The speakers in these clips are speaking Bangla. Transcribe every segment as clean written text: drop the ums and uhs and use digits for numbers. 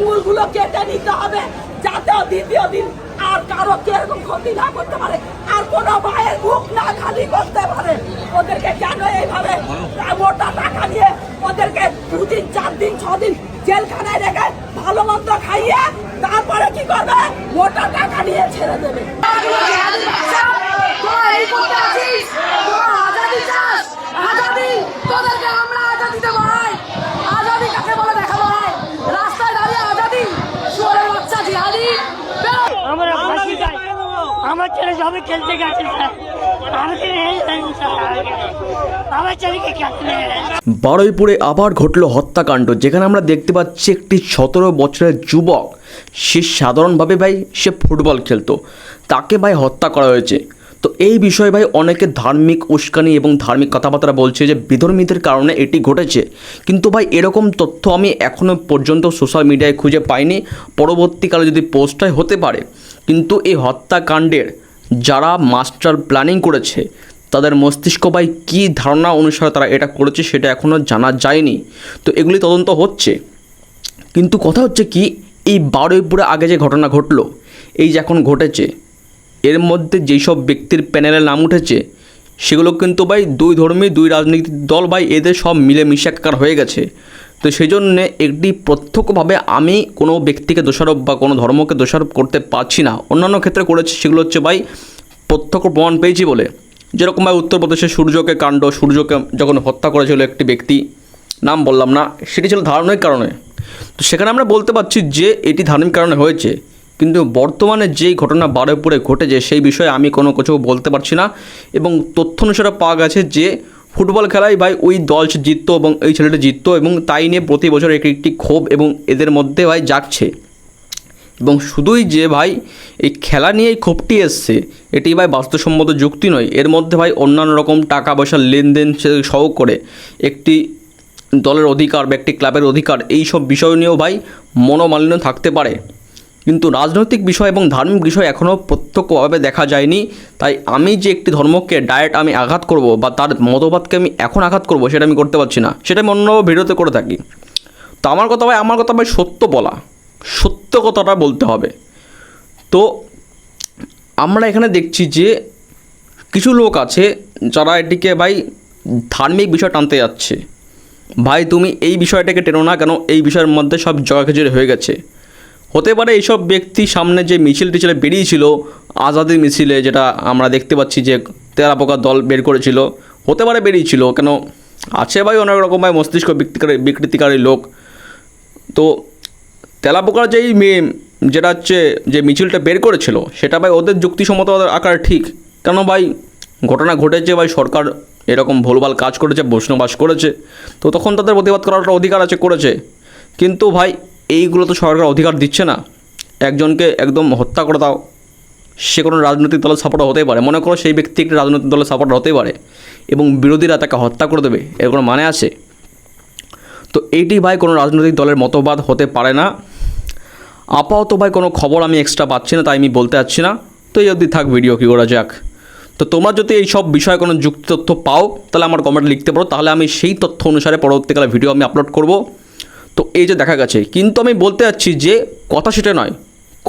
আঙ্গুলগুলো কেটে নিতে হবে, যাতে দ্বিতীয় দিন আর কারো এরকম ক্ষতি না করতে পারে, আর কোনো ভাইয়ের মুখ না খালি করতে পারে। ওদেরকে কেন এইভাবে মোটা টাকা নিয়ে ওদেরকে 2 দিন 4 দিন 6 দিন জেলখানায় রেখে ভালো মন্দ খাইয়ে তারপরে কি করবে? মোটা টাকা নিয়ে ছেড়ে দেবে। আমার ছেলে সবে খেলতে গেছে বারুইপুরে আবার ঘটল হত্যাকাণ্ড, যেখানে আমরা দেখতে পাচ্ছি একটি 17 বছরের যুবক, সে সাধারণভাবে ভাই সে ফুটবল খেলতো, তাকে ভাই হত্যা করা হয়েছে। তো এই বিষয়ে ভাই অনেকে ধার্মিক উস্কানি এবং ধার্মিক কথাবার্তা বলছে যে বিধর্মীদের কারণে এটি ঘটেছে, কিন্তু ভাই এরকম তথ্য আমি এখনও পর্যন্ত সোশ্যাল মিডিয়ায় খুঁজে পাইনি। পরবর্তীকালে যদি পোস্ট হয় হতে পারে, কিন্তু এই হত্যাকাণ্ডের যারা মাস্টার প্ল্যানিং করেছে তাদের মস্তিষ্ক ভাই কী ধারণা অনুসারে তারা এটা করেছে সেটা এখনও জানা যায়নি। তো এগুলি তদন্ত হচ্ছে, কিন্তু কথা হচ্ছে কি, এই বারুইপুরে আগে যে ঘটনা ঘটলো, এই যে এখন ঘটেছে, এর মধ্যে যেই সব ব্যক্তির প্যানেলের নাম উঠেছে সেগুলো কিন্তু ভাই 2 ধর্মী 2 রাজনৈতিক দল ভাই, এদের সব মিলেমিশে একাকার হয়ে গেছে। তো সেই জন্যে একটি প্রত্যক্ষভাবে আমি কোনো ব্যক্তিকে দোষারোপ বা কোনো ধর্মকে দোষারোপ করতে পারছি না। অন্যান্য ক্ষেত্রে করেছি, সেগুলো হচ্ছে ভাই প্রত্যক্ষ প্রমাণ পেয়েছি বলে। যেরকম ভাই উত্তরপ্রদেশে সূর্যকে যখন হত্যা করেছিল একটি ব্যক্তি, নাম বললাম না, সেটি ছিল ধার্মিক কারণে। তো সেখানে আমরা বলতে পারছি যে এটি ধার্মিক কারণে হয়েছে, কিন্তু বর্তমানে যেই ঘটনা বারুইপুরে ঘটেছে সেই বিষয়ে আমি কোনো কিছু বলতে পারছি না। এবং তথ্য অনুসারে পাওয়া গেছে যে ফুটবল খেলায় ভাই ওই দল জিততো এবং এই ছেলেটা জিততো, এবং তাই নিয়ে প্রতি বছর একটি ক্ষোভ এবং এদের মধ্যে ভাই জাগছে। এবং শুধুই যে ভাই এই খেলা নিয়ে এই ক্ষোভটি এসছে, এটি ভাই বাস্তবসম্মত যুক্তি নয়। এর মধ্যে ভাই অন্যান্য রকম টাকা পয়সার লেনদেন সহ করে একটি দলের অধিকার বা একটি ক্লাবের অধিকার, এই সব বিষয় নিয়েও ভাই মনোমালিন্য থাকতে পারে। কিন্তু রাজনৈতিক বিষয় এবং ধার্মিক বিষয় এখনও প্রত্যক্ষভাবে দেখা যায়নি। তাই আমি যে একটি ধর্মকে ডাইরেক্ট আমি আঘাত করব বা তার মতবাদকে আমি এখন আঘাত করব, সেটা আমি করতে পারছি না। সেটা আমি অন্য ভিডিওতে করে থাকি। তো আমার কথা ভাই সত্য বলা, সত্য কথাটা বলতে হবে। তো আমরা এখানে দেখছি যে কিছু লোক আছে যারা এটিকে ভাই ধার্মিক বিষয় টানতে যাচ্ছে। ভাই তুমি এই বিষয়টাকে টেনো না কেন, এই বিষয়ের মধ্যে সব জগাখিচুড়ি হয়ে গেছে। হতে পারে এইসব ব্যক্তি সামনে যে মিছিলটি ছিল বেরিয়েছিল আজাদির মিছিলে, যেটা আমরা দেখতে পাচ্ছি যে তেলাপোকা দল বের করেছিল, হতে পারে বেরিয়েছিল, কেন আছে ভাই অনেক রকম ভাই মস্তিষ্ক বিকৃতিকারী লোক। তো তেলাপোকার যেটা হচ্ছে যে মিছিলটা বের করেছিল, সেটা ভাই ওদের যুক্তিসম্মত আকার ঠিক, কেন ভাই ঘটনা ঘটেছে ভাই, সরকার এরকম ভুলভাল কাজ করেছে, বৈষ্ণবাস করেছে, তো তখন তাদের প্রতিবাদ করার একটা অধিকার আছে, করেছে। কিন্তু ভাই এইগুলো তো সরকার অধিকার দিচ্ছে না। একজনকে একদম হত্যা করে দাও, সে কোনো রাজনৈতিক দলের সাপোর্টার হতেই পারে, মনে করো সেই ব্যক্তি একটি রাজনৈতিক দলের সাপোর্টার হতেই পারে, এবং বিরোধীরা তাকে হত্যা করে দেবে, এর কোনো মানে আছে? তো এইটি ভাই কোনো রাজনৈতিক দলের মতবাদ হতে পারে না। আপাতত ভাই কোনো খবর আমি এক্সট্রা পাচ্ছি না, তাই আমি বলতে পারছি না। তো এই অবধি থাক, ভিডিও কী করা যাক। তো তোমরা যদি এই সব বিষয়ে কোনো যুক্তি তথ্য পাও তাহলে আমার কমেন্টে লিখতে পারো, তাহলে আমি সেই তথ্য অনুসারে পরবর্তীকালে ভিডিও আমি আপলোড করব। তো এই যে দেখা গেছে, কিন্তু আমি বলতে চাচ্ছি যে কথা সেটা নয়,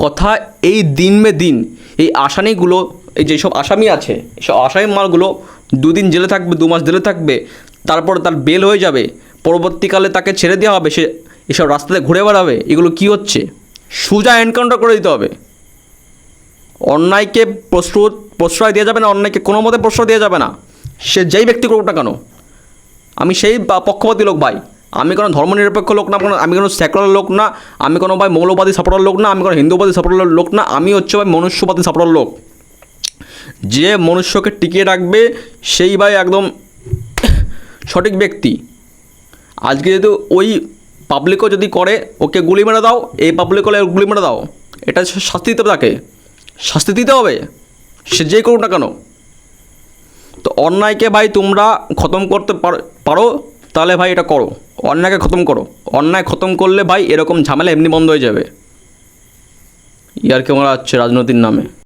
কথা এই দিন এই আসামিগুলো, এই যেসব আসামি আছে, এইসব আসামি মালগুলো 2 দিন জেলে থাকবে, 2 মাস জেলে থাকবে, তারপর তার বেল হয়ে যাবে, পরবর্তীকালে তাকে ছেড়ে দেওয়া হবে, সে এসব রাস্তাতে ঘুরে বেড়াবে। এগুলো কি হচ্ছে? সোজা এনকাউন্টার করে দিতে হবে। অন্যায়কে প্রশ্রয় দেওয়া যাবে না, অন্যায়কে কোনো মতে প্রশ্রয় দেওয়া যাবে না, সে যেই ব্যক্তি করুক না কেন। আমি সেই পক্ষপাতী লোক ভাই, আমি কোনো ধর্মনিরপেক্ষ লোক না, আমি কোনো সেকুলার লোক না, আমি কোনো ভাই মৌলবাদী সাপোর্টার লোক না, আমি কোনো হিন্দুবাদী সাপোর্টার লোক না, আমি হচ্ছে ভাই মনুষ্যবাদী সাপোর্টার লোক। যে মনুষ্যকে টিকিয়ে রাখবে সেই ভাই একদম সঠিক ব্যক্তি। আজকে যদি ওই পাবলিকও যদি করে ওকে গুলি মেরে দাও, এই পাবলিক হলে গুলি মেরে দাও, এটা শাস্তি দিতে হবে, তাকে শাস্তি দিতে হবে, সে যেই করুক না কেন। তো অন্যায়কে ভাই তোমরা খতম করতে পারো তাহলে ভাই এটা করো, অন্যায়কে খতম করো। অন্যায় খতম করলে ভাই এরকম ঝামেলা এমনি বন্ধ হয়ে যাবে। ইয়ার কি আমরা রাজনৈতিক নামে